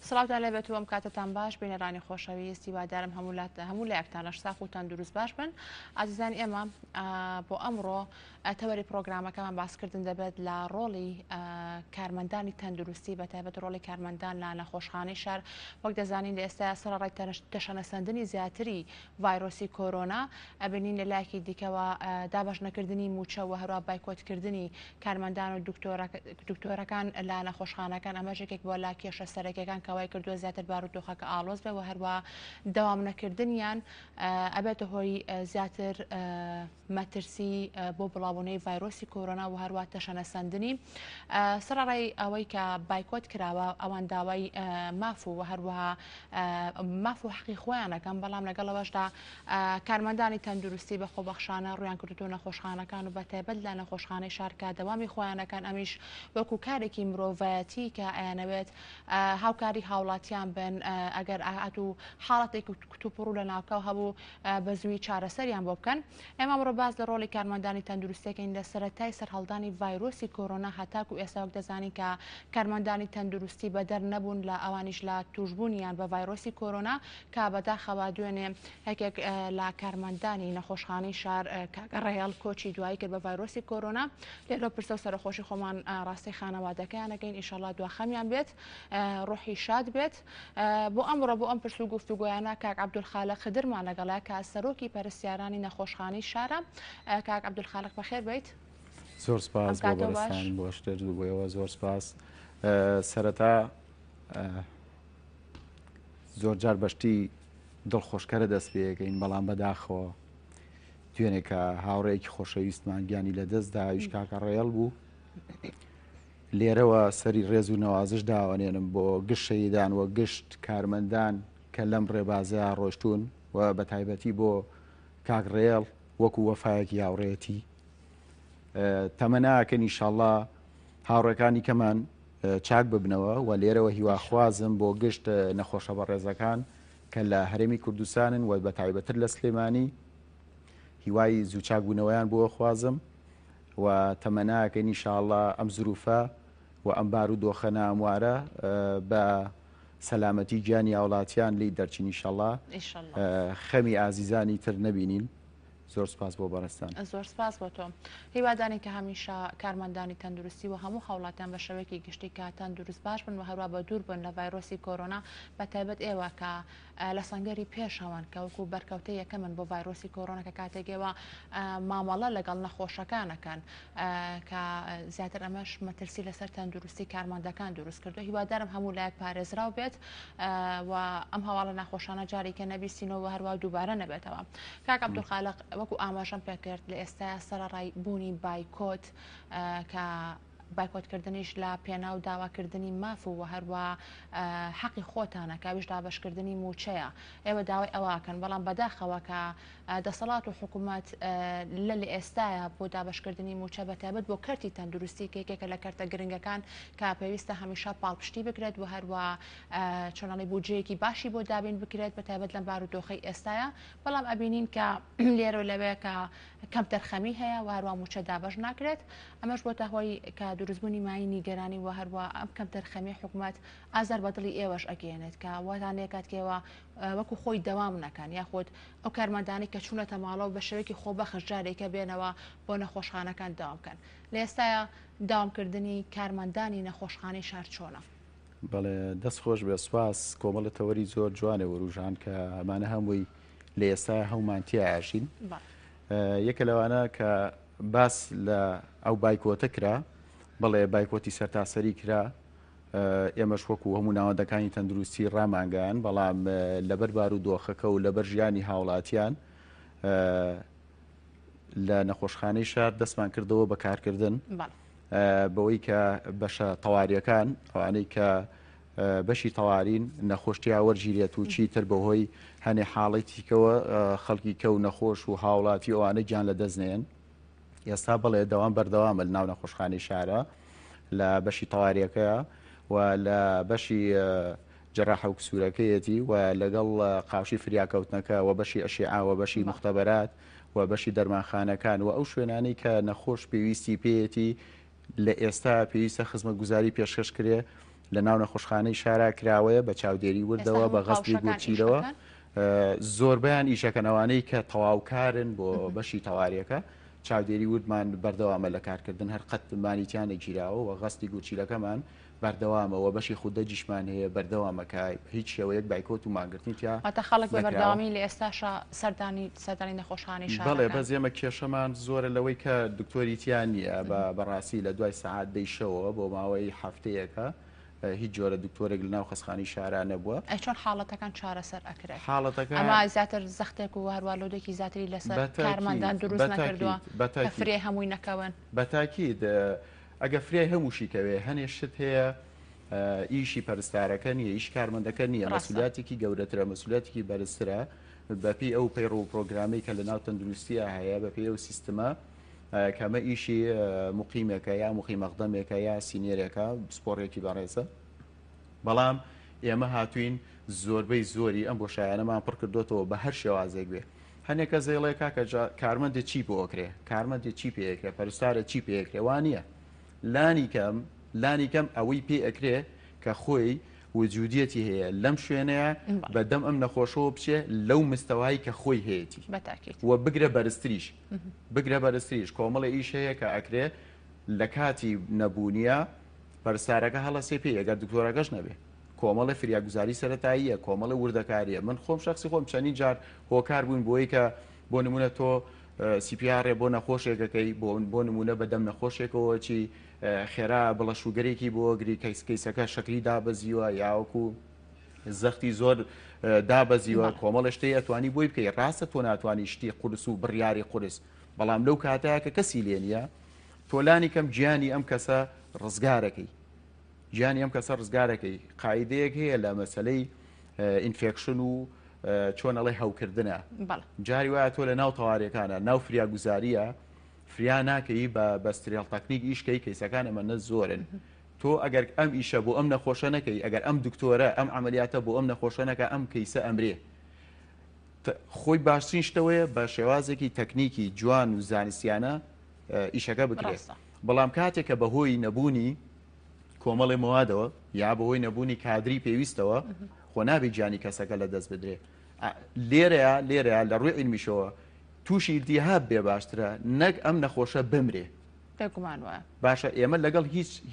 سڵاوتان لێبێت و ئەم کاتتان باش بینەرانی خۆشەویست هیوادارم هەموو لایەکتانەش ساف و تەندروست باش بن. ئازیزانی ئێمە بۆ ئەمڕۆ تەوەری پرۆگرامەکەمان باسکردن دەبێت لە ڕۆڵی کارمەندانی تەندروستی بەتایبەت ڕۆڵی کارمەندان لە نەخۆشخانەی شار. وەک دەزانین لە ئێستا سەرڕای تەشەنەسەندنی زیاتری ڤایرۆسی کۆرۆنا ئەبینین لە لایەکی دیکەوە دابەشنەکردنی موچە و هەروە بایکۆتکردنی کارمەندان و دکتۆرەکان لە نەخۆشخانەکان ئەمەژێکێک بۆ لا کێشە سەرەکیەکان کەوای کردووە زیاتر بارودۆخەکە ئاڵۆز بێ و هەروە دەوام نەکردنیان ئەبێتە هۆی زیاتر مەترسی بۆ بڵاوبوونەی ڤایرۆسی کۆرۆنا و هەروە تەشەنەسەندنی سەرڕای ئەوەی کە بایکۆت کراوە ئەوان داوای ماف و هەروەها ماف و حەقی خۆیانەکەن بەڵام لەگەڵەوەشدا کارمەندانی تەندروستی بە خۆبەخشانە ڕویان کردو نەخۆشخانەکان و بەتایبەت لە نەخۆشخانەی شارکە دەوامی خۆیانەکان ئەمیش وەکو کارێکی مرۆڤایەتی کە ئەیانەوێت هاوکاری هاوڵاتیان بن ئەگەر ئاهات و حاڵەتێک کتوپڕوو لە ناوکەو هەبوو بە زووی چارەسەریان بۆ بکەن. ئێمە ئەمڕۆ باز لە ڕۆڵی کارمەندانی تەندروستیەکەین لە سەرەتای سەرهەڵدانی ڤایرۆسی کۆرۆنا هەتاکو ئێستا وەک دەزانین کە کارمەندانی تەندروستی بەدەر نەبوون لە ئەوانیش لە توشبوونیان بە ڤایرۆسی کۆرۆنا کە بەداخەوە دوێنێ هەکێک لە کارمەندانی نەخۆشخانەی شار ڕێڵ کۆچی دوایی کرد بە ڤایرۆسی کۆرۆنا. لێرە پرسە و سەرخۆشی خۆمان ڕاستی خانەوادەکەیانەکەین ئینشەڵڵا دواخەمیان بێت ڕۆحی شاد بێت. بۆ ئەمڕۆ بۆ ئەم پرسە و گفتوگۆیانە کاک عەبدولخالق خدرمان لەگەڵا کە سەرۆکی پەرستیارانی نەخۆشخانەی شارە. کاک عەبدولخالق بەخێر بیت. زۆر سپاس بۆ بەڕێستانی بۆ شتێر بۆیەوە زۆر سپاس. سەرەتا زۆر جار بەشتی دڵخۆشکەرە دەست پێەکەین بەڵام بەداخەوە دوێنێکە هاوڕێیەکی خۆشەویستمان گیانی لە دەستدا ئەویش کاکە ڕێڵ بوو. لێرەوە سەری ڕێز و نەوازش داوانێنم بۆ گشت شەیدان و گشت کارمەندان کە لەم ڕێبازەیە ڕۆشتون و بە تایبەتی بۆ کاک ڕێڵ وەکو وەفایەکی هاوڕێتی تەمەناکەن ئینشەڵڵا هاوڕێکانی کەمان چاک ببنەوە و لێرەوە هیواخوازم بۆ گشت نەخۆشە بەڕێزەکان کە لە هەرێمی کوردستانن و بە تایبەتر لە سلێمانی هیوای زوو چاکبوونەوەیان بۆ خوازم و تەمەناکەن ئینشەڵڵا ئەم زروفە و ئەم بارودۆخە ناموارە بە سەلامەتی گیانی هاوڵاتیان لی دەرچین ئینشەڵڵا خەمی ئازیزانی تر نەبینین. زۆر سپاس بۆ بەڕێستان. زۆر سپاس بۆ تۆ. هیوادانی کە هەمیشە کارمەندانی تەندروستی و هەموو هاوڵاتیان بە شەوەیەکی گشتی کە تەندروست باش بن و هەروە بە دوور بن لە ڤایرۆسی کۆرۆنا بەتایبەت ئێوە کە لە سەنگەری پێشەوەن کە وەکو بەرکەوتەی یەکەمن بۆ ڤایرۆسی کۆرۆنا کە کاتێکەوە مامەڵە لەگەڵ نەخۆشەکانەکەن کە زیاتر ئەمەش مەترسی لەسەر تەندروستی کارمەندەکان دروست کردو. هیوادارم هەموو لایەک پارێزراو بێت و ئەم هەواڵە ناخۆشانە جارێکە نەبیستینەوە هەروە دووبارە نەبێتەوە. کاک عەبدولخالق وەکو ئاماژەم پێکرد لە ئێستا سەرڕای بوونی بایکۆت کە بایکۆتکردنیش لە پێناو داواکردنی ماف و هەروە حەقی خۆتانە کاویش دابشکردنی موچەیە ئێوە داوای ئەوواکەن بەڵام بەداخەوە کە دەسەڵات و حکوومەت لە ئێستاە بۆ دابشکردنی موچە بەتایبەت بۆ کەرتی تەندروستی کێکێکە لە کەرتە گرنگەکان کە پێویستە هەمیشە پاڵپشتی بکرێت و هەروە چۆنەڵی بودجەیەکی باشی بۆ دابین بکرێت بەتایبەت لەم بارودۆخەی ئێستاە بەڵام ئەبینین کە لێرە لەوێ کە کەم تەرخەمی هەیە و هەروە موچە دابش ناکرێت. ئەمەش بۆ تاهۆی کە دروستبوونی مای نیگەرانی و هەروە ئەم کەم تەرخەمی حکوومەت ئازار بەدڵی ئێوەش ئەگەێنێت کە واتانێکاتکەوە وەکو خۆی دەوام نەکەن یاخود ئەو کارمەندانی کە چوونەتە ماڵەوە بە شێوەیەکی خۆبەخش جارێکە بێنەوە بۆ نەخۆشخانەکان داوام بکەن. لە ئێستاە داوامکردنی کارمەندانی نەخۆشخانەی شار چۆنە؟ بەڵێ دەست خۆش بێ سوپاس کۆمەڵە تەوەری زۆر جوانێ وەروژان کە ئەمانە هەمووی لە ئێستا هەومانتیە ئاشین. یەکە لەوانە کە باس لە ئەو بایکۆتە کرا بڵێ بایکۆتی سەرتاسەری کرا ئێمەش وەکو هەموو ناوەندەکانی تەندروستی ڕامانگەیان بەڵام لەبەر بارودۆخەکە و لەبەر ژیانی هاوڵاتیان لە نەخۆشخانەی شار دەستمان کردەوە بە کارکردن بەوەی کە بەشە تەواریەکان ئەوانەی کە بەشی تەوارین نەخۆشتیا وەرگیرێت و چیتر بەهۆی هەنێ حاڵەتێکەوە خەڵکی کەو نەخۆش و هاوڵاتی ئەوانە گیان لە دەستنێن. ئێستا بڵێ دەوام بەردەوامە لە ناو نەخۆشخانەی شارە لە بەشی تەواریەکەیە و لە بەشی جەراحە و کسوورەکەیەتی و لەگەڵ قاوشی فریاکەوتنەکە و بەشی ئەشعا و بەشی مختبەرات و بەشی دەرمانخانەکان و ئەو شوێنانەی کە نەخۆش پێویستی پێیەتی لە ئێستا پێویستە خزمەتگوزاری پێشکەش کرێ لە ناو نەخۆشخانەی شارە کراوەیە بە چاودێری وردەوە بە غەستی گورچیرەوە زۆربیان ئیشەکەنەوانەی کە تەواوکارن بۆ بەشی تەواریەکە چاودێری وردمان بەردەوامە لە کارکردن هەر قەتمانیتیانە گیراوە و غەستی گورچیلەکەمان بەردەوامەوە بەشی خوددەجیشمان هەیە بەردەوامەکە هیچ شێوەیەک بایکۆت و ماگرتنیتیا ئەتە خەڵک بە بەردەوامی لە ئێستاشە سەردانی نەخۆشخانەی شارەکە. بەڵێ بەس ئێمە کێشەمان زۆرە لەوەی کە دکتۆریتیان نییە بەڕاستی لە دوای سەعات دەیشەوە بۆ ماوەی هەفتەیەکە هیچ جۆرە دکتۆرێک لە ناو خەسخانی شارە نەبووە. چۆن حاڵەتەکان چارەسەر ئەکرێت؟ حاڵەتەکە ئەمە زیاتر زەختێک و هەروالودێکی زیاتری لەسەر کارمەندان دروست نەکردووە کە فرێ هەمووی نەکەون. بەتاکید ئەگە فرێ هەمووشی کەوێ هەنێ شت هەیە ئیشی پەرستارەکە نییە ئیش کارمەندەکە نییە مەسئولیاتێکی گەورەترە مەسئولیاتێکی بەرزترە بەپی ئەو پەیڕۆ و پرۆگرامی کە لە ناو تەندروستیە هەیە بەپی ئەو سیستەمە کەمە ئیشی مقیمێکە یا مقیمەقدەمێکە یا سینیێرێکە سپۆڕێکی بەڕێزە بەڵام ئێمە هاتوین زۆربەی زۆری ئەم بۆ شایانەمان پڕ کردوتەوە بە هەر شێوازێک بێ هەنێکە زێڵێ کاکە کارمەندێ چی بۆکرێ کارمەندێ چی پێکرێ پەرستارە چی پێکرێ وانە لانی کەم ئەوەی پێ ئەکرێ کە خۆی وجودیەتی هەیە لەم شوێنەیە بەدەم ئەم نەخۆشەوە بچێ لەو مستەوایی کە خۆی هەیەی و بگرە بەرزتریش کۆمەڵی ئیش هەیە کە ئەکرێ لە کاتی نەبوونیە پەرستارەکە هەڵەسێ پێ ئەگەر دکتۆرەکەش نەبێ کۆمەڵە فریاگوزاری سەرەتاییە کۆمەڵە وردەکاریە من خۆم شخصی خۆم چەندین جار هۆکار بوون بۆی کە بۆ نمونە تۆ سیپیارێ بۆ نەخۆشێکەکەی بۆ نمونە بەدەم نەخۆشێکەوە چی خێرا بڵە شوگەرێکی بۆ گری کەیسەکە شەکری دابەزیوە یاوەکو زەختی زۆر دابەزیوە کۆمەڵە شتەی ئەتوانی بۆی بکەی ڕاستە تۆ ناتوانانی شتی قورس و بڕیاری قورس بەڵام لەو کاتەیە کە کەسی لێ نیە تۆلانی کەم گیانی ئەم کەسە ڕزگارەکەی قاعدەیەک هەیە لە مەسەلەی ئینفێکشن و چۆن ئەڵێ هەوکردنە جاری وایە تۆ لە ناو تەواریەکانە ناو فریاگوزاریە فریا ناکەی بە ستریال تەکنیک ئیشکەی کەیسەکان ئەمە زۆرن تۆ ئەگەر ئەم ئیشە بۆ ئەم نەخۆشە نەکەی ئەگەر ئەم دکتۆرە ئەم عملیاتە بۆ ئەم نەخۆشە نەکە ئەم کەیسە ئەمرێ خۆی باشترین شتەوەیە بە شێوازێکی تەکنیکی جوان و زانستیانە ئیشەکە بکرێت بەڵام کاتێک کە بەهۆی نەبوونی کۆمەڵی موادەوە یا بەهۆی نەبوونی کادری پێویستەوە خۆ نابێت گیانی کەسەکە لە دەست بدرێ لێرەیە لە ڕووی علمیشەوە تووشی ئیلتیهاب بێ باشترە نەک ئەم نەخۆشە بمرێ باشە ئێمە لەگەڵ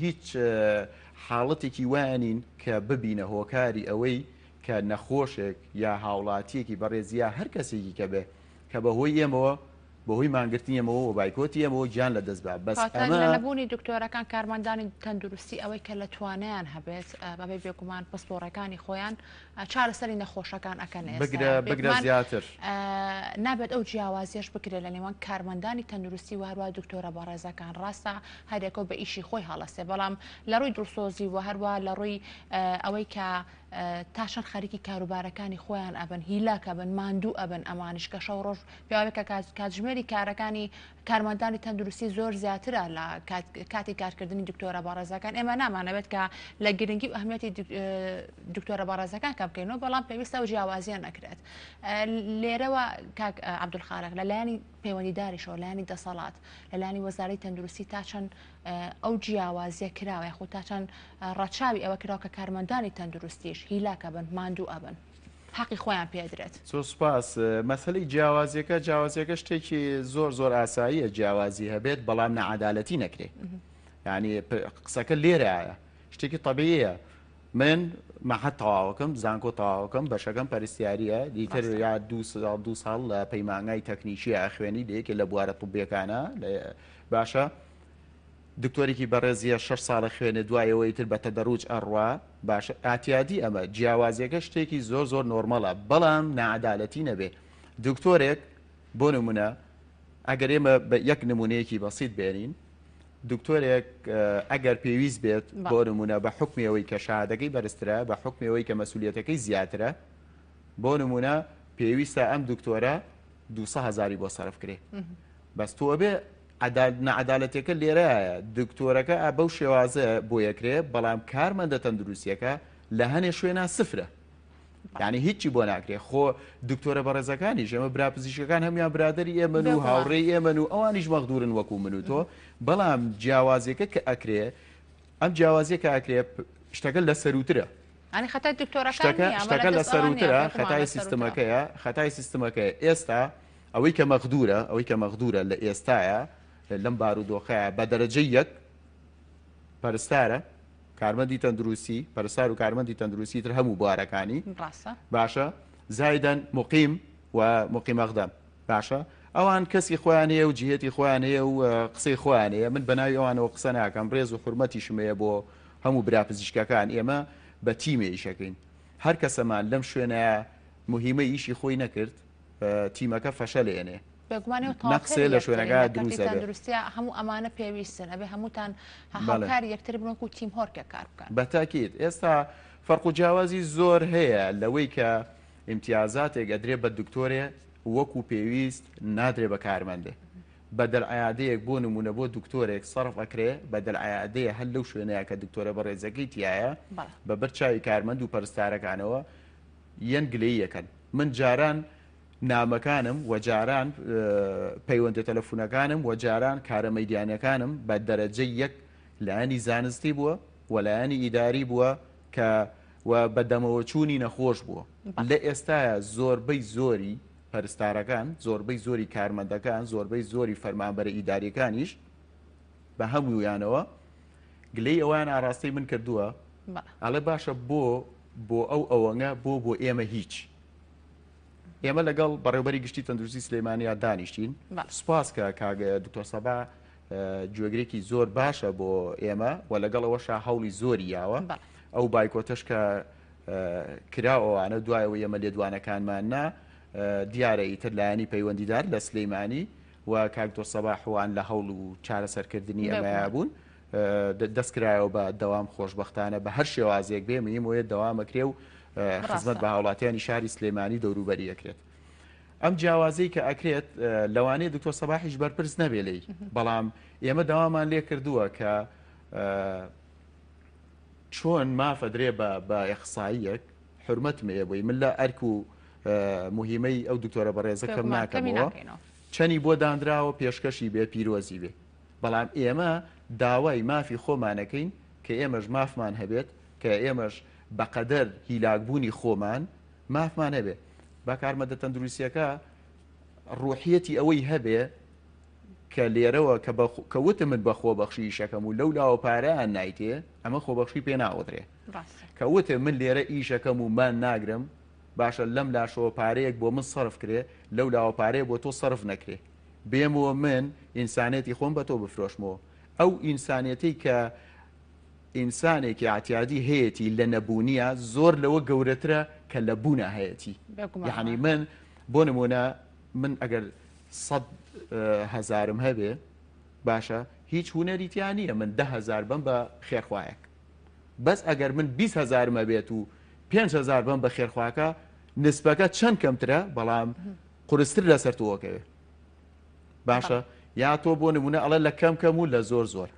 هیچ حاڵەتێکی وانین کە ببینە هۆکاری ئەوەی کە نەخۆشێک یا هاوڵاتیەکی بەڕێزیە هەر کەسێکی کە بێ کە بەهۆی ئێمەوە بەهۆی مانگرتنیەمەوە و بایکۆتی ئەمەوە گیان لە دەست بە بەس نەبوونی دکتۆرەکان کارمەندانی تەندروستی ئەوەی کە لە توانیان هەبێت بەبێ بێگومان پسپۆڕەکانی خۆیان چارەسەری نەخۆشەکان ئەکەن بگرە زیاتر نابێت ئەو جیاوازیش بکرێت لە نێوان کارمەندانی تەندروستی و هەروە دکتۆرە بەڕێزەکان ڕاستە هەرێکەوە بە ئیشی خۆی هەڵەسێ بەڵام لە ڕووی دڵسۆزی و هەروە لە ڕووی ئەوەی کە تاشان خەریکی کاروبارەکانی خۆیان ئەبن هیلاکە بن ماندوو ئەبن ئەمانش کە شەو ڕۆژ پیاوێکە کاتژمێری کارەکانی کارمەندانی تەندروستی زۆر زیاترە لە کاتی کارکردنی دکتۆرە بەڕێزەکان ئێمە نامانەوێت کە لە گرنگی و ئەهمیەتی دکتۆرە بەڕێزەکان کە بکەینەوە بەڵام پێویستە و جیاوازیان نەکرێت لێرەوە کاک عەبدولخالق لەلایەنی پەیوەندیداریشەوە لایەنی دەسەڵات لەلایەنی وەزارەی تەندروستی تا چەند ئەو جیاوازیە کراوە یاخود تا چەند ڕەچاوی ئەوە کراوە کە کارمەندانی تەندروستیش هیلاکە بن ماندوو ئەبن حەقی خۆیان پێدرێت. سوپاس مەسەلەی جیاوازیەکە شتێکی زۆر ئاساییە جیاوازی هەبێت بەڵام نەعەدالەتی نەکرێت یعنی قسەکە لێرەیە شتێکی طبیعیە من مەحەد تەواوەکەم زانکۆ تەواوەکەم بەشەکەم پەرستیاریە دیتر یا دو ساڵ لە پەیمانگای تەکنیکیە خوێنی لەیەکێ لە بوارە طوبیەکانە باشە دکتۆرێکی بەڕێزیە 6 ساڵە خوێنە دوایەوەی تر بە تەدەڕوج ئەڕوا باشە ئاتیادی ئەمە جیاوازیەکە شتێکی زۆر نۆرمەڵە بەڵام نەعەدالەتی نەبێ دکتۆرێک بۆ نمونە ئەگەر ئێمە بە یەک نمونەیەکی بەسیط بێنین دکتۆرێک ئەگەر پێویست بێت بۆ نمونە بە حکمەوەی کە شادەکەی بەرزترە بە حکمەوەی کە مەسئولیەتەکەی زیاترە بۆ نمونە پێویستە ئەم دکتۆرە 200,000 بۆ سەرف کرێ بەس تۆ بێ نەعەدالەتەکە لێرەیە دکتۆرەکە بەو شێوازە بۆ یەکرێ بەڵام کارمەندە تەندروستیەکە لە هەنێ شوێنە سفرە یعنی هیچی بۆ ناکرێ خۆ دکتۆرە بەڕێزەکانی ئێمە براپزیشەکان هەمیان برادری ئێمن و هاوڕێی ئێمن و ئەوانیش مەغدورن وەکو من و تۆ بەڵام جیاوازیەکە کە ئەکرێ ئەم جیاوازیە کە ئەکرێ شتەکە لە سەروترە ئەنی خەتای دکتۆرەکان شتەکە لە سەروترە خەتای سیستمەکەیە خەتای سیستمەکەی ئێستا ئەوەی کە مەخدورە لە ئێستاە لەم بارودۆخەیە بە دەرەجەی یەک پەرستارە کارمەندی تەندروستی پەرستار و کارمەندی تەندروستی تر هەموو بوارەکانی باشە زایدەن مقیم و مقیم ئەقدەم باشە ئەوان کەسی خۆیانەیە و جهێتی خۆیانەیە و قسەی خۆیانەیە من بەناوی ئەوانەوە قسە ناکەم ڕێز و حورمەتی شمەیە بۆ هەموو براپزیشکەکان ئێمە بە تیمێ ئیشەکەین هەر کەسەمان لەم شوێنەیە مهمە ئیشی خۆی نەکرد تیمەکە فەشە لێنێ نەقسێ لە شوێنەکە دروستە هەموو ئەمانە پێویستن ئەبێ هەمووتان هاوکاری یەکتر بنۆک و تیم هۆرکە کار بکەن بەتاکید ئێستا فەرق و جیاوازی زۆر هەیە لەوەی کە ئیمتیازاتێک ئەدرێ بە دکتۆرێ وەکو پێویست نادرێ بە کارمەندێ بە دەرعادەیەک بۆ نمونە بۆ دکتۆرێک سەرف ئەکرێ بە دەرعادەیە هەر لەو شوێنەیە کە دکتۆرە بە ڕێزەکەی تایە بە بەرچاوی کارمەند و پەرستارەکانەوە یەن گلەی یەکەن من جاران نامەکانم و جاران پەیوەندی تەلەفۆنەکانم و جاران کارە مەیدانیەکانم بە دەرەجەی یەک لایەنی زانستی بووە و لایەنی ئیداری بووە کە و بەدەمەوە چوونی نەخۆش بووە لە ئێستاە زۆربەی زۆری پەرستارەکان زۆربەی زۆری کارمەندەکان زۆربەی زۆری فەرمانبەرە ئیداریەکانیش بە هەموویانەوە گلەی ئەویان ئاراستەی من کردووە ئەڵێ باشە بۆ ئەو ئەوەنە بۆ ئێمە هیچ ئێمە لەگەڵ بەڕێوبەری گشتی تەندروستی سلێمانیا دانیشتین سوپاس کە کاگە دکتۆر سەبا گوێگرێکی زۆر باشە بۆ ئێمە و لەگەڵ ئەوەشا هەوڵی زۆری یاوە ئەو بایکۆتەش کە کراوەوانە دوایەوە ئێمە لێدوانەکانمان نا دیارە ئیتر لایەنی پەیوەندیدار لە سلەیمانی و کاکتۆر سەباحوان لە هەوڵ و چارەسەرکردنی ئەمەیە بوون دەستکرایەوە بە دەوام خۆشبەختانە بە هەر شێوازێک بێ مهم وێت دەوامەکرێ و خزمەت بە هاوڵاتیانی شاری سلێمانی دەوروبەری ئەکرێت ئەم جیاوازەی کە ئەکرێت لەوانەیە دکتۆر سەباحیش بەرپرس نەبێ بەڵام ئێمە دەوامان لێ کردووە کە چۆن مافەدرێ بە ئەخساییەک حرمەتمەیە بۆی من لە ئەرک و مهمەی ئەو دکتۆرە بەڕێزەکەم ناکەمەوە چەنی بۆ دانراوە پێشکەشی بێ پیرۆزی بێ بەڵام ئێمە داوای مافی خۆمانەکەین کە ئێمەش مافمان هەبێت کە ئێمەش بەقەدەر هیلاکبوونی خۆمان مافمان هەبێ با کارمەندە تەندروستیەکە ڕوحیەتی ئەوەی هەبێ کە لێرەوە کە وتم من بە خۆبەخشی ئیشەکەم و لەو لاوە پارەیان نایتێ ئەمە خۆبەخشی پێ ناوەدرێ کە وتم من لێرە ئیشەکەم و مان ناگرم باشە لەم لاشەوە پارەیەک بۆ من سەرف کرێ لەو لاوە پارەیە بۆ تۆ سەرف نەکرێ بێمەوە من ئینسانێتی خۆم بە تۆ بفرۆشمەوە ئەو ئینسانێتی کە ئینسانێکی ئاعتیادی هەیەی لە نەبوونیە زۆر لەوە گەورەترە کە لە بوونە هەیەی یعنی من بۆ نمونە من ئەگەر 100,000 هەبێ باشە هیچ هوەریتیان نییە من 10,000 بم بە خێرخوایەک بەس ئەگەر من 20,000 بێت و 5,000 بم بە خێرخواکە نسبەکە چەند کەمترە بەڵام قورستر لەسەر تۆکەوێ باشە یا تۆ بۆ نمونە ئەڵە لە کەم و لە زۆر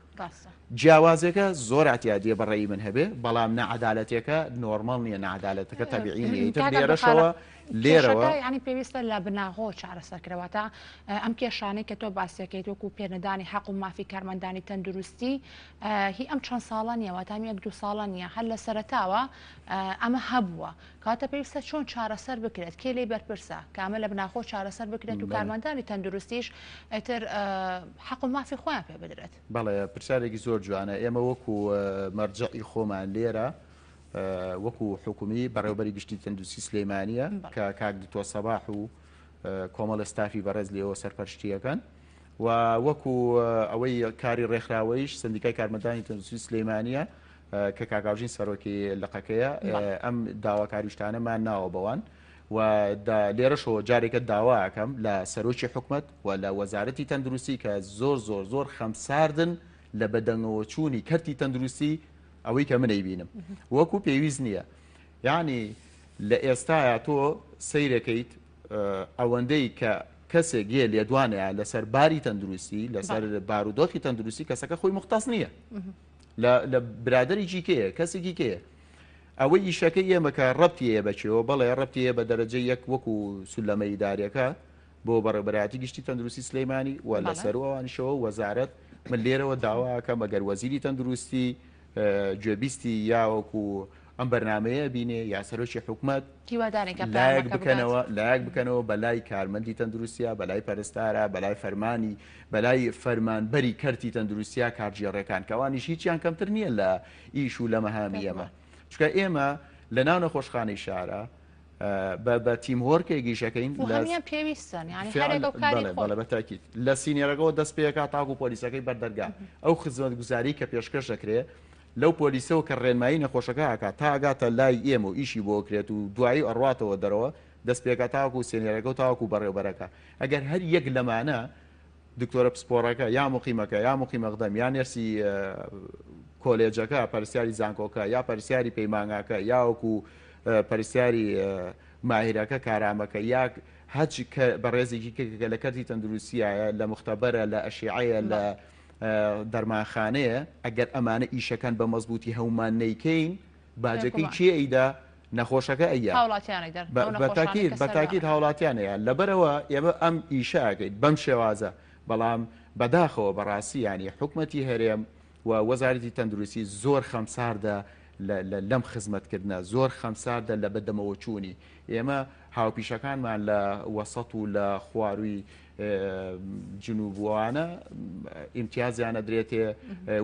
جیاوازەکە زۆر ئاعتیادیە بەڕێی من هەبێ بەڵام نەعەدالەتێکە نۆرمال نییە نەعەدالەتەکە تەبیعی نیە ئیتر لێرەشەوە لێرەوە ینی پێویستە لە بناغۆ چارەسەرکرەوەتە ئەم کێشانەی کە تۆ باسیەکەیت وەکو پێنەدانی حەق و مافی کارمەندانی تەندروستی هی ئەم چەند ساڵە نیە واتام 1-2 ساڵە نیە هەر لە سەرەتاوە ئەمە هەبووە کاتە پێویستە چۆن چارەسەر بکرێت کێ لێ بەرپرسە کامە لە بناخۆ چارەسەر بکرێت و کارمەندانی تەندروستیش ئەتر حەق و مافی خۆیان پێ بدرێت بەڵێ پرسیارێکی زۆر جوانە ئێمە وەکو مەرجعی خۆمان لێرە وەکو حکومی بەڕێوبەری گشتی تەندروستی سلێمانیە کە کاک دکتۆر سەباح و کۆمەڵە ستافی بەڕێز لێەوە سەرپەرشتیەکەن و وەکو ئەوەی کاری ڕێکخراوەیش سندیکای کارمەندانی تەندروستی سلێمانیە کە کاکاوژین سەرۆکی لقەکەیە ئەم داواکاریشتانەمان ناوە بەوان و لێرەشەوە جارێکە داواکەم لە سەرۆکی حکومەت و لە وەزارەتی تەندروستی کە زۆر خەمساردن لە بەدەنگەوە چوونی کەرتی تەندروستی ئەوەی کە منەی بینم وەکو پێویست نییە یعنی لە ئێستاە تۆ سەیرەکەیت ئەوەندەی کە کەسێک گێ لێدوانەیە لەسەر باری تەندروستی لەسەر بارودۆخی تەندروستی کەسەکە خۆی مختص نییە لە برادری کەیە کەسێکی کەیە ئەوەی ئیشەکەی ئێمە کە ڕەبتیە بەچێەوە بەڵێ ڕەبتیە بە دەرەجە یەک وەکو سولەمە ئیداریەکە بۆ بەڕێبەراتی گشتی تەندروستی سلێمانی و لەسەروەوانیشەوە وەزارەت من لێرەوە داواکەم ئەگەر وەزیری تەندروستی گوێبیستی یاوەکو ئەم بەرنمەیە بینێ یا سەرۆکی حکوومەت لایەک بکەنەوە بەلای کارمەندی تەندروستیا بەلای پەرستارە بەلای فەرمانی بەلای فەرمانبەری کەرتی تەندروستیا کارژێڕەکان کەوانیش هیچیان کەمتر نییە لە ئیش و لە مەهامی ئێمە چکە ئێمە لە ناو نەخۆشخانەی شارە بە تیم هۆرکێکی شەکەین پێویستن بەتاکیت لە سینیێرەکەەوە دەست پێەکە تاکو پۆلیسەکەی بەردەرگا ئەو خزمەت گوزاری کە پێشکەش دەکرێت لەو پۆلیسەوە کە ڕێنمایی نەخۆشەکە ئاکات تا ئاگاتە لای ئێمە و ئیشی بۆ کرێت و دوایی ئەڕاتەوە دەرەوە دەست پێکە تاکو و سێنێرەکە و تاواکو بەڕێوبەرەکە ئەگەر هەر یەک لەمانە دکتۆرە پسپۆڕەکە یا مقیمەکە یا مقیمەقدەم یا نێرسی کۆلێجەکە پەرسیاری زانکۆکە یا پەرسیاری پەیمانگاکە یاوەکو پەرسیاری ماهیرەکە کارامەکە یاک هەچ بە ڕێزێکی کە لە کەرتی تەندروستیایە لە مختەبەرە لە ئەشیعەیە لە دەرمانخانەیە ئەگەر ئەمانە ئیشەکان بە مەزبوطی هەومان نەیکەین باجەکەی چێئیدا نەخۆشەکە ئەیە بەتاکیت هاوڵاتیانەیە لەبەرەوە ئێمە ئەم ئیشاکەیت بەم شێوازە بەڵام بەداخەوە بەڕاستی ینی حکومەتی هەرێم و وەزارەتی تەندروستی زۆر خەمساردە لەم خزمەتکردنە زۆر خەمساردە لە بەدەمەوە چوونی ئێمە هاوپیشەکانمان لە وەسەط و لە خواروی جنوبوانە ئیمتیازیانە درێتێ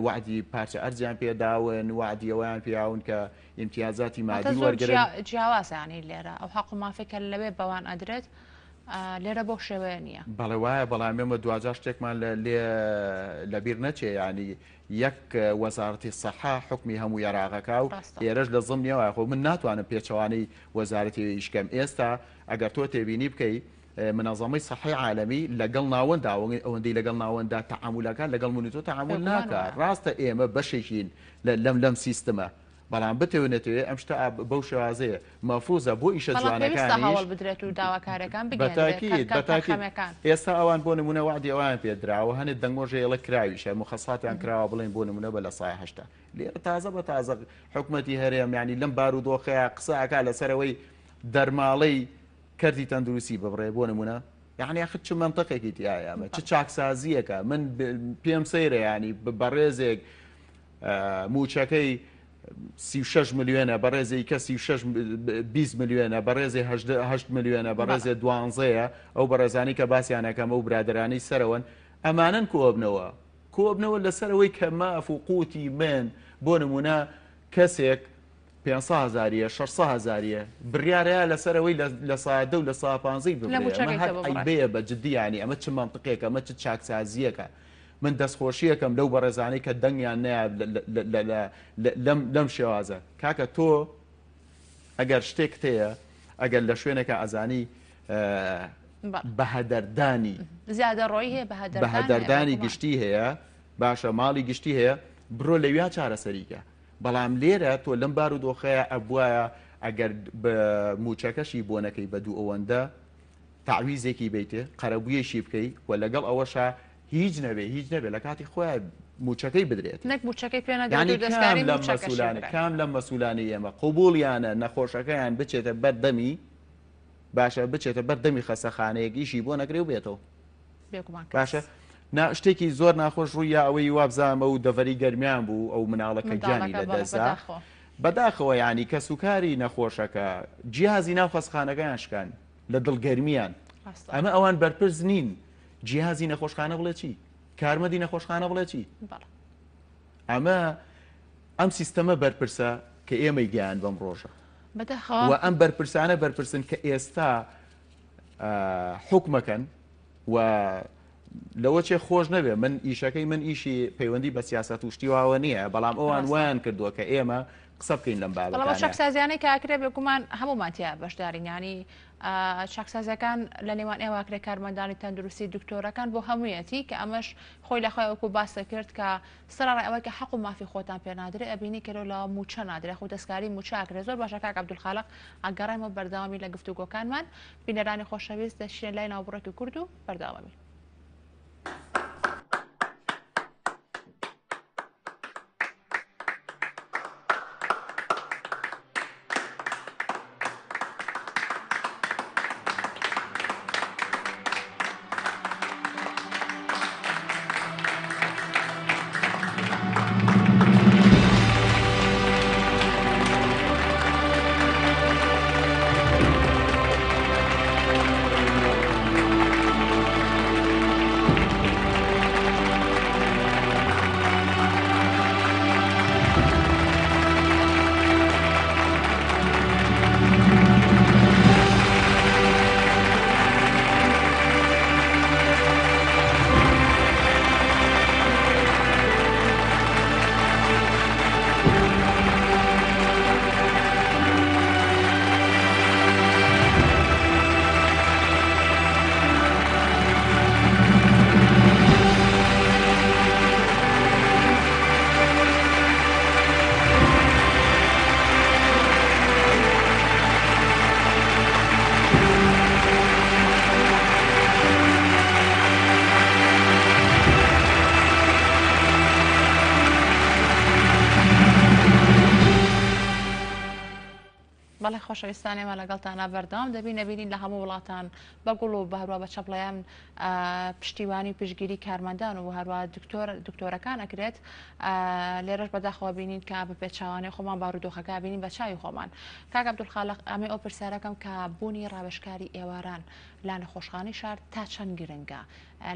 وعدی پارچە ئەرجیان پێداون وعدی ئەویان پیاون کە ئیمتیازاتی مادی وەرگرن جیاوازانی لێرە ئەو حەق و مافێکە لەوێ بەوان ئەدرێت لێرە بۆ شێوەیە نییە بەڵێ وایە بەڵام ئێمە دوجار شتێکمان لەبیر نەچێ ینی یەک وەزارەتی سەحا حکمی هەموو یاراغەکە و ئێرەش لە زمنیەوە خۆ من ناتوانم پێچەوانەی وەزارەتی یشکەم ئێستا ئەگەر تۆ تێبینی بکەیت منظمەی سەحی عالەمی لەگەڵ ناوەندا ئەوەندەی لەگەڵ ناوەندا تەعاملەکان لەگەڵ مونیتۆ تەعامل ناکات ڕاستە ئێمە بەشێکین لەم سیستەمە بەڵام بتەوێنێتەوە ئەم شتە بەو شێوازەیە مەفروزە بۆ ئیشە جوانەکانی بدرێت و داواکارەکان بەتاکید ئێستا ئەوان بۆ نمونە وعدی ئەوان پێدراوە هەنێت دەنگۆژەیەڵە کراویشە مخەساتیان کراوە بڵێن بۆ نمونە بە لە سای هەشتا لێرە تازە بە تازە حکومەتی هەرێم ینی لەم بارودۆخەیە قسەکە لەسەرەوەی دەرماڵەی کەرتی تەندروستی ببڕێ بۆ نمونە یعنی خ چ منطقێکی تایەمە چ چاکسازیەکە من پێم سەیرە ینی بەڕێزێک موچەکەی 36 ملیۆنە بەڕێزی کە 20 ملیۆنە بەڕێزی 8 ملیۆنە بەڕێزێ دوانزەیە ئەو بەڕێزانی کە باسییانەکەمە و برادرانی سەرەوەن ئەمانن کۆبنەوە لەسەرەوەی کە ماف و قوتی من بۆ نمونە کەسێک 500,000 600,000 بڕیارەیە لەسەرەوەی لە سادە و لە ساپانزەی بێ بە جددیانی ئەمە چ منطقێکە ئەمە چ چاکسازیەکە من دەستخۆشیەکەم لەو بەڕێزانەی کە دەنگیان نایە لەم شێوازە کاکە تۆ ئەگەر شتێک هەیە ئەگەر لە شوێنێکە ئەزانی بەهەدەردانی زیادەڕۆی هەیە بەهەدەردانی گشتی هەیە باشە ماڵی گشتی هەیە بڕۆ لەویا چارەسەریکە بەڵام لێرە تۆ لەم بارودۆخەیە ئەبوایە ئەگەر بە موچەکەشی بۆنەکەی بە دوو ئەوەندە تعویزێکی بیتێ قەرەبوویەشی بکەی و لەگەڵ ئەوەشە هیچ نەبێ لە کاتی خۆیان موچەکەی بدرێت کام لەم مەسوولانی ئێمە قوبوڵیانە نەخۆشەکەیان بچێتە بەردەمی باشە بچێتە بەردەمی خەسەخانەیەکیشی بۆ نەکرێ و بێتەوە باشە شتێکی زۆر ناخۆش ڕووی ئەوەی وابزانمە و دەڤەری گەرمیان بوو ئەو مناڵەکە گیانی لەدەستا بەداخەوە ینی کە سوکاری نەخۆشەکە جیهازی ناو خەسخانەکەیان شکان لە دڵگەرمیان ئەمە ئەوان بەرپرس نین جیهازی نەخۆشخانە بڵێ چی کارمەدی نەخۆشخانە بڵێ چی ئەمە ئەم سیستەمە بەرپرسە کە ئێمەی گیان بەم ڕۆژە و ئەم بەرپرسانە بەرپرسن کە ئێستا حکومەکەن و لەوە چێ خۆش نەبێ من ئیشەکەی من ئیشی پەیوەندی بە سیاست و شتیواوە نییە بەڵام ئەوان ویان کردووە کە ئێمە قسە بکەین لەم بابەتە شەخسازیانەی کاکرێ بێگومان هەمومانتیا بەشدارین ینی شەخسازەکان لە نێوان ئێواکرێ کارمەندانی تەندروستی دکتۆرەکان بۆ هەموویەتی کە ئەمەش خۆی لەخۆی وەکو باسە کرد کە سەرڕای ئەوەی کە حەق و مافی خۆتان پێ نادرێ ئەبینی کەرەوە لە موچە نادرێ خۆ دەستکاری موچاکرێ زۆر باشە کاک عەبدولخالق ئەگەڕێمە بەردەوامی لە گفتوگۆکانمان بینەرانی خۆشەویست دەچینە لای ناوبڕێکی کورد و بەردەوامی بەڵێ خۆشەویستانی ئێمە لەگەڵتانە بەردەوام دەبین نەبینین لە هەموو وڵاتان بەگوڵ و بەهروە بە چەپڵیان پشتیوانی پشگیری کارمەندان و هەروە دکتۆرەکان ئەکرێت لێرەش بەداخەوە بینین کە بە پێچوانی خۆمان بارودۆخەکە بینین بە چاوی خۆمان. کاک عەبدولخالق ئەمێ ئەو پرسیارەکەم کە بوونی ڕاوێژکاری ئێواران لا نەخۆشخانەی شار تا چەند گرنگە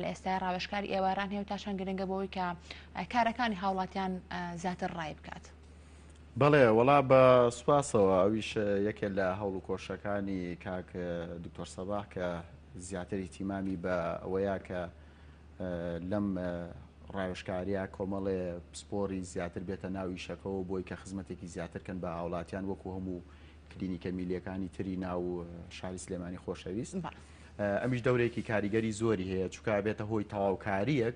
لە ئێستای ڕاوێژکاری ئێواران هەیە تا چەند گرنگە بۆەوەی کە کارەکانی هاوڵاتیان زیاتر ڕای بکات. بەڵێ وەڵا بە سوپاسەوە ئەویش یەکێک لە هەوڵ و کۆشەکانی کاک دکتۆر سەباح کە زیاتری تیمامی بە ئەوەیە کە لەم ڕاوێژکاریە کۆمەڵێ پسپۆری زیاتر بێتە ناوی شەکەەوە بۆی کە خزمەتێکی زیاترکەن بە هاوڵاتیان وەکو هەموو کلینیکە میلیەکانی تری ناو شاری سلێمانی خۆشەویست. ئەمیش دەورێکی کاریگەری زۆری هەیە چونکە بێتە هۆی تەواوکاریەک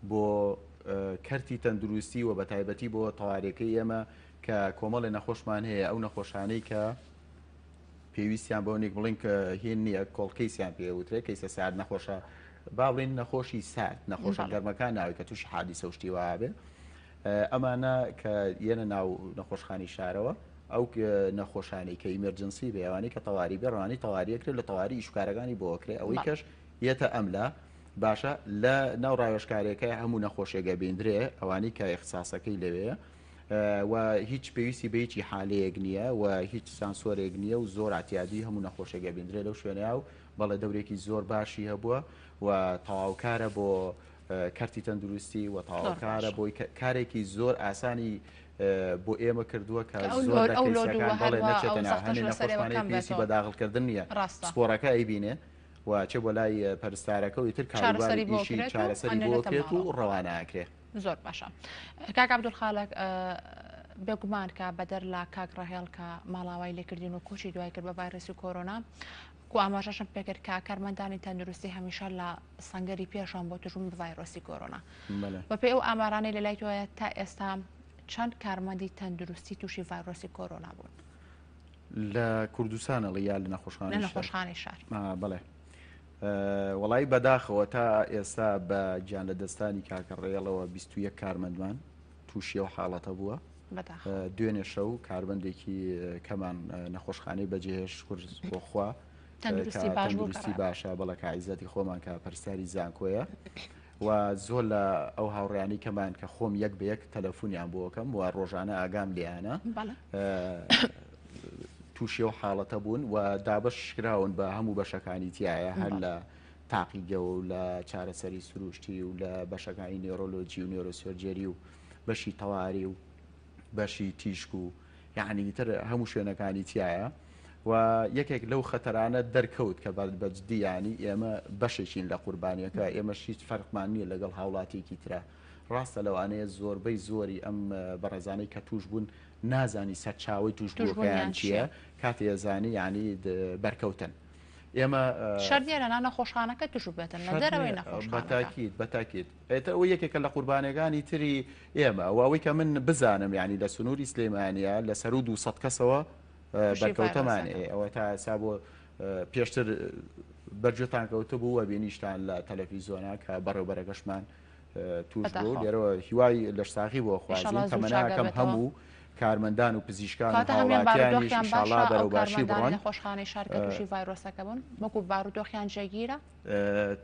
بۆ کەرتی تەندروستی و بە تایبەتی بۆ تەواریەکەی ئێمە کە کۆمەڵی نەخۆشمان هەیە ئەو نەخۆشانەی کە پێویستیان بۆنێک بڵین کە هێن نییە کۆڵکەیسیان پێوترێت کەیسە سارد نەخۆشە با بڵین نەخۆشی سارد نەخۆشە گەرمەکان ناوی کە تووشی حادیسە شتی وابێ ئەمانە کە یەنە ناو نەخۆشخانی شارەوە ئەو نەخۆشانەی کە ئیمەرجنسی بێوانی کە تەواری بێڕوانی تەواریەکرێت لە تەواری ئیشکارەکانی بۆکرێ ئەوەی کەش یەتە ئەملا باشە لە ناو ڕاوێژکارێکە هەموو نەخۆشیێگە بێندرێ ئەوانی کە اختصاسەکەی لەوەیە و هیچ پێویستی بە هیچی حالەیەک نییە و هیچ سانسۆرێک نییە و زۆر ئاتیادی هەموو نەخۆشیێگە بێندرێ لەو شوێنەیە و بەڵێ دەورێکی زۆر باشی هەبووە و تەواوکارە بۆ کەرتی تەندروستی و تەواوکارە بۆی کارێکی زۆر ئاسانی بۆ ئێمە کردووە کە زۆر دەکەیسەکان بەڵێ نەچێتە ناو هەنێ نەخۆشخانەی پێویستی بە داخڵکردن نییە سپۆڕەکە ئەیبینێ و چێ بۆ لای پەرستارەکە و تر کاروباری ئیشی چارەسەری بۆکرێت و ڕەوانەکرێت. زۆر باشە. کاک عەبدولخالق بێگومان کە بەدەر لە کاک ڕەهێڵ کە ماڵاوای لێکردین و کۆچی دوای کرد بە ڤایرۆسی کۆرۆنا کو ئاماژەشم پێکرد کە کارمەندانی تەندروستی هەمیشە لە سەنگەری پێشان بۆ توژبوون بە ڤایرۆسی کۆرۆنا. بەپێی ئەو ئامارانەی لە لای تۆیە تا ئێستا چەند کارمەندی تەندروستی تووشی ڤایرۆسی کۆرۆنا بوون لە کوردستانە یا لە نەخۆشخانەی شار؟ بەڵێ وەڵی بەداخەوە تا ئێستا بە گیان لە دەستانی کاکە ڕێڵەوە 21 کارمەندمان تووشی و حاڵەتە بووە. دوێنێ شەو کاربندێکی کەمان نەخۆشخانەی بەجێهێش کورس بۆخوا تەندروستی باشە بەڵە کایزەتی خۆمان کە پەرستاری زانکۆیە و زۆر لە ئەو هاوڕیانی کەمان کە خۆم یەک بە یەک تەلەفۆنیان بۆکەم و ڕۆژانە ئاگام لیانە تووشی و حاڵەتە بوون و دابەشکراون بە هەموو بەشەکانی تایە هەر لە تاقیگە و لە چارەسەری سروشتی و لە بەشەکانی نێرۆلۆجی و نێرۆسۆرجێری و بەشی تەواری و بەشی تیشک و یعنی تر هەموو شوێنەکانی تایە و یەکێک لەو خەتەرانە دەرکەوت کە بەجددی ینی ئێمە بەشێکین لە قوربانیەکە ئێمە هیچ فەرقمان نییە لەگەڵ هاوڵاتێکی ترە. ڕاستە لەوانەیە زۆربەی زۆری ئەم بەڕێزانەی کە توش بوون نازانی سەرچاوی توشبووەکەیان چییە کاتێ ێزانی ینی بەرکەوتن. ئێمە شەردیە لە نەخۆشخانەکە توش بێتن لە دەرەوەی نەخۆشخانەکە بەتاکید ئێتە ئەو یەکێکە لە قوربانەکانی تری ئێمە ئەوەی کە من بزانم ینی لە سنووری سلێمانیە لە سەر و 200 کەسەوە بەرکەوتەمان ئەوە تا ئێستا بۆ پێشتر بەرجتان کەوتە بوو وە بینیشتان لە تەلەڤیزۆنا کە بەڕێوبەرەکەشمان توش بوو لێرەوە هیوای لەش ساخی بۆ خوازیین تەمەناکەم هەموو کارمەندان و پزیشکان هاوڵاتیانیش ئینشاڵڵا بەرەوباشی بڕۆن. نەخۆشخانەی شار کە تووشی ڤایرۆسەکە بوون وەکو بارودۆخیان جێگیرە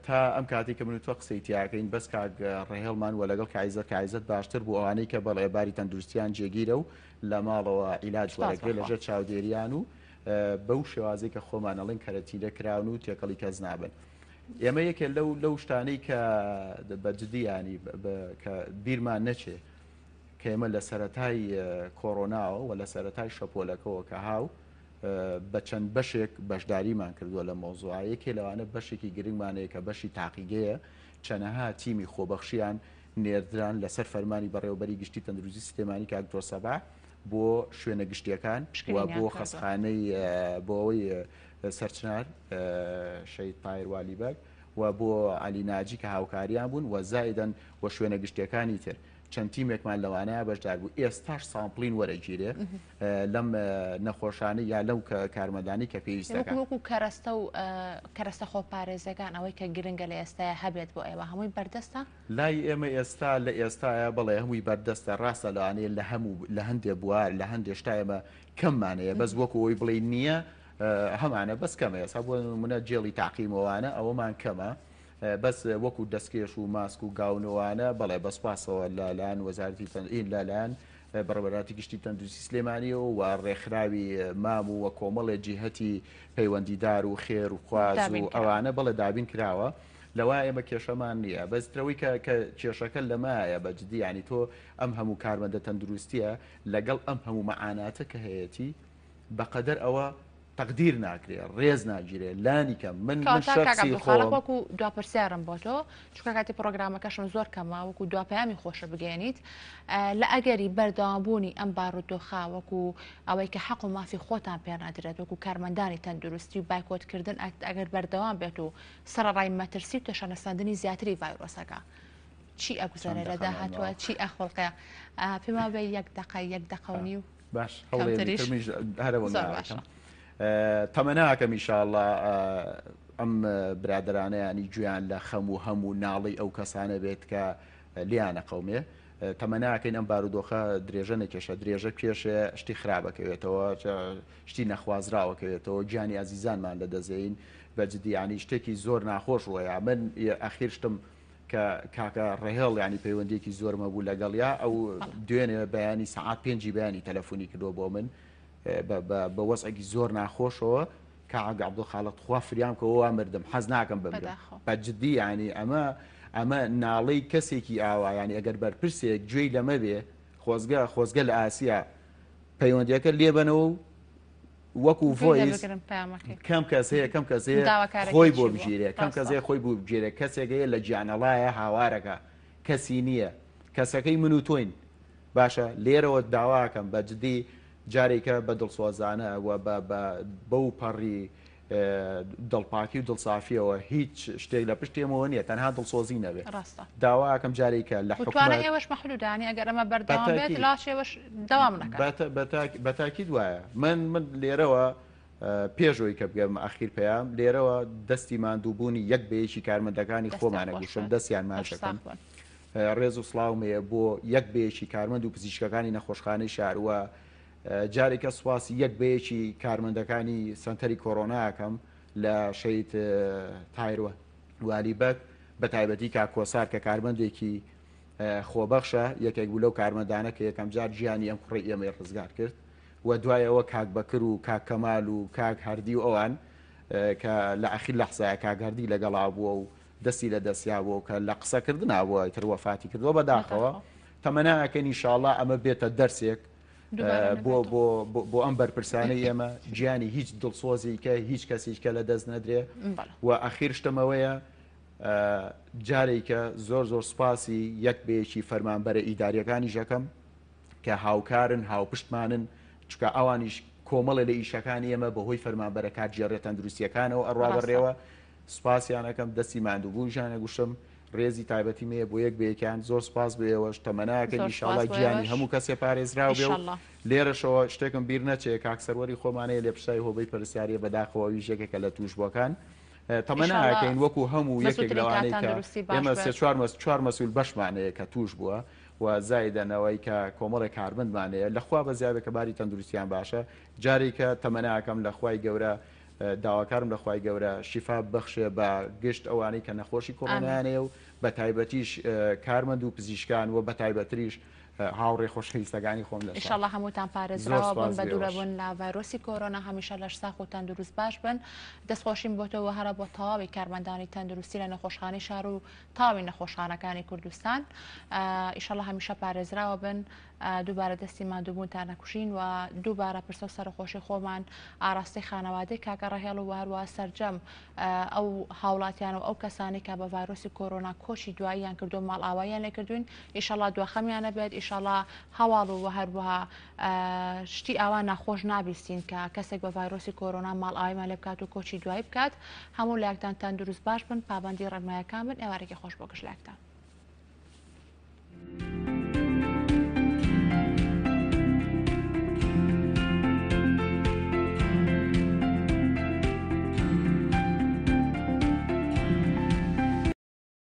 تا ئەم کاتی کە من تۆ قسەی تیاکەین بەس کاک ڕێهێڵمان وە لەگەڵ کایزەت باشتر بوو ئەوانەی کە بەڵێ باری تەندروستیان جێگیرە و لە ماڵەوە عیلاج وەرەگرێت لەژێر چاودێریان و بەو شێوازەی کە خۆمانەڵێن کەرەتیلە کراون و تێکەڵی کەس نابن. ئێمە یەکێ لەو شتانەی کە بەجددیانی کە بیرمان نەچێ کە ئێمە لە سەرەتای کۆڕۆناوە و لە سەرەتای شەپۆلەکەەوە کە هاو بە چەند بەشێک بەشداریمان کردووە لە مۆزوعەیەکێ لەوانە بەشێکی گرنگمانەیە کە بەشی تاقیگەیە چەنەها تیمی خۆبەخشیان نێردران لەسەر فەرمانی بەڕێوەبەری گشتی تەندروستی سلێمانی کاک دکتۆر سەباح بۆ شوێنە گشتیەکان و بۆ خەستخانەی بۆ ئەوەی سەرچنار شەید تایر والیبەگ و بۆ عەلی ناجی کە هاوکاریان بوون و زایدەن بۆ شوێنە گشتیەکانی تر چەند تیمێکمان لەوانەیە بەشدار بوو ئێستاش سامپلین وەرەگیرێ لەم نەخۆشانە یا لەو کارمەندانی کە پێویستەکە وەکو کەرەستە خۆپارێزەکان ئەوەی کە گرنگە لە ئێستاە هەبێت بۆ ئێوە هەمووی بەردەستە لای ئێمە ئێستا لە ئێستاە بڵێ هەمووی بەردەستە ڕاستە لەوانەیە لە هەندێک بووە لە هەندێک شتا ئێمە کەممانەیە بەس وەکو ئەوی بڵێ نییە هەمانە بەس کەمە ئێستا بۆ منە جێڵی تاقیمەوانە ئەوەمان کەمە بەس وەکو دەستکێش و ماسک و گاونەوانە بەڵێ بەسپاسەوە لەلایەن وەزارەتی لەلایەن بەڕێوەبەراتی گشتی تەندروستی سلێمانیەوە و ڕێکخراوی مام و کۆمەڵێ جیهەتی پەیوەندیدار و خێر و خواز و ئەوانە بەڵێ دابین کراوە لەوە ئێمە کێشەمان نییە بەسترەوەی کە کێشەکە لەمایە بەجددی ینی تۆ ئەم هەموو کارمەندە تەندروستیە لەگەڵ ئەم هەموو مەعاناتە کە هەیەی بەقەدەر ئەوە تەقدیر ناکرێت ڕێز ناگیرێت لانی کەم من شخصی خۆم وەکو دواپرسیارم بۆ تۆ چونکە کاتی پرۆگرامەکەشم زۆر کەمە وەکو دواپەیامی خۆشە بگەێنیت لە ئەگەری بەردەوامبوونی ئەم بارودۆخا وەکو ئەوەی کە حەق و مافی خۆتان پێنادرێت وەکو کارمەندانی تەندروستی و بایکۆتکردن ئەگەر بەردەوام بێت و سەرڕای مەترسی و تەشەنەساندنی زیاتری ڤایرۆسەکە چی ئەگوزارێت لە داهاتوە چی ئەخڵقەیە پێما بێ یەک دقەی و باش هەرەوە تەمەناکەم ئینشاءڵڵا ئەم برادرانەیانی گویان لە خەم و هەموو ناڵی ئەو کەسانە بێت کە لیانە قەومێ تەمەناکەین ئەم بارودۆخە درێژە نەکێشە درێژە پێشێ شتی خراپەکەوێتەوە شتی نەخوازراوەکەوێتەوە گیانی ئازیزانمان لە دەزەین بەجددی ینی شتێکی زۆر ناخۆش وەیە من ئەخیر شتم کە کاکە ڕێهێڵ ینی پەیوەندێکی زۆرمە بوو لەگەڵیا ئەو دوێنێ بەیانی سەعات 5 بەیانی تەلەفۆنی کردۆ بۆ من بە وەسعێکی زۆر ناخۆشەوە کە ئاگە عەبدوڵخالق خوا فریام کە ئەوە مردم حەز ناکەم بمرم بەجددی ینی ئەمە ناڵەی کەسێکی ئاوا ینی ئەگەر بەرپرسێک گوێی لەمە بێ خۆزگە لە ئاسیا پەیوەندیەکە لێبنەوە و وەکو ڤۆیس کەم کەسەیە خۆی بۆ بگیرێ کەم کەسەیە خۆی بۆ بگیرێ کەسێکەیە لە گیانەڵایە هاوارەکە کەسی نییە کەسەکەی من و تۆین باشە لێرەوە داواکەم بەجددی جارێکە بە دڵسۆزانە بەو پەڕی دڵپاکی و دڵسافیەوە هیچ شتێک لە پشتێمەوە نییە تەنها دڵسۆزی نەبێت داواکەم جارێکە لە حکومەت ئێوەش مەحدودانی ئەگەر ئەمە بەردەوام بێت لاشێوەش دەوام نەکات بەتاکید وایە من لێرەوە پێشەوەی کە بگەم ئاخیر پێیام لێرەوە دەستی ماندووبوونی یەک بەیەکی کارمەندەکانی خۆمانە گوشم دەستیان ماشەکەم ڕێز و سڵاومەیە بۆ یەک بەیەکی کارمەند و پزیشکەکانی نەخۆشخانەی شاروە جارێکە سواسی یەک بەیەکی کارمەندەکانی سنتەری کۆڕۆناکەم لە شەید تایرۆ والیبەت بە تایبەتی کا کۆسار کە کارمەندێکی خۆبەخشە یەکێک بوو لەو کارمەندانە کە یەکەم جار گیانی ئەم کوڕی ئێمەی ڕزگار کرد و دوایەوە کاک بەکر و کاک کەمال و کاک هەردی و ئەوان کە لە ئەخیر لەحزایە کاک هەردی لەگەڵا بووە و دەستی لە دەستیا بووە کە لە قسەکردنا بووە تر وەفاتی کردووە بەداخەوە تەمەناکەن ئینشاءڵڵا ئەمە بێتە دەرسێک بۆ ئەم بەرپرسانەی ئێمە گیانی هیچ دڵسۆزێکە هیچ کەسێککە لە دەست نەدرێ و ئەخیر شتمەوەیە جارێکە زۆر سپاسی یەک بەیەکی فەرمانبەرە ئیداریەکانی ژەکەم کە هاوکارن هاوپشتمانن چکە ئەوانیش کۆمەڵە لە ئیشەکانی ئێمە بەهۆی فەرمانبەرە کات جێڕێ تەندروستیەکانەوە ئەڕوا بەڕێوە سوپاسیانەکەم دەستی ماندووبووژانە گوشم ڕێزی تایبەتی مەیە بۆ یەک بەیەکیان زۆر سپاس بێەوەش تەمەناکە ئینشاڵڵا گیانی هەموو کەسێ پارێزراو بێ لێرەشەوە شتێکم بیر نەچێت کاکسەروەری خۆمانەیە لێ پشتای هۆبەی پەرسیاریە بەداخەوە ویژێکێکە لە توشبووەکان تەمەناکەین وەکو هەموو یەکێک لەوانەیە کە ئێمە چوار مەسئول بەشمانەیە کە توش بووە و زایدەنەوەی کە کۆمەڵی کاربندمانەیە لەخوا بە زیابێت کە باری تەندروستیان باشە جارێکە تەمەناکەم لە خوای گەورە داواکارم لە خوای گەورە شیفا بەخشێ بە گشت ئەوانەی کە نەخۆشی کۆڕۆنایانەیە و بە تایبەتیش کارمەند و پزیشکان و بە تایبەتریش هاوڕێ خۆشەویستەکانی خۆم لە ئینشاڵڵا هەمووتان پارێزراوە بن بە دوورەبوون لە ڤایرۆسی کۆرۆنا هەمیشە لەش ساخ و تەندروست باش بن دەستخۆشیم بۆتەوە هەرە بۆ تەواوی کارمەندانی تەندروستی لە نەخۆشخانەی شار و تاوی نەخۆشخانەکانی کوردستان ئینشاڵڵا هەمیشە پارێزراوە بن دووبارە دەستی ماندووبوونتان نەکوشین و دووبارە پرسە و سەرخۆشی خۆمان ئاراستی خانەوادەی کاکە ڕەهێڵ و هەروە سەرجەم ئەو هاوڵاتیان و ئەو کەسانی کە بە ڤایرۆسی کۆرۆنا کۆچی دواییان کردو ماڵ ئاواییان لێ کردوین ئینشاڵڵا دواخەمیانە بێت ئینشاڵڵا هەواڵ و هەروەها شتی ئاوا ناخۆش نابیستین کە کەسێک بە ڤایرۆسی کۆرۆنا ماڵ ئاوایمان لێ بکات و کۆچی دوایی بکات هەموو لایەکتان تەندروست باش بن پابەندی ڕێنماییەکان بن ئێوارێکی خۆش بۆ گشت لایەکتان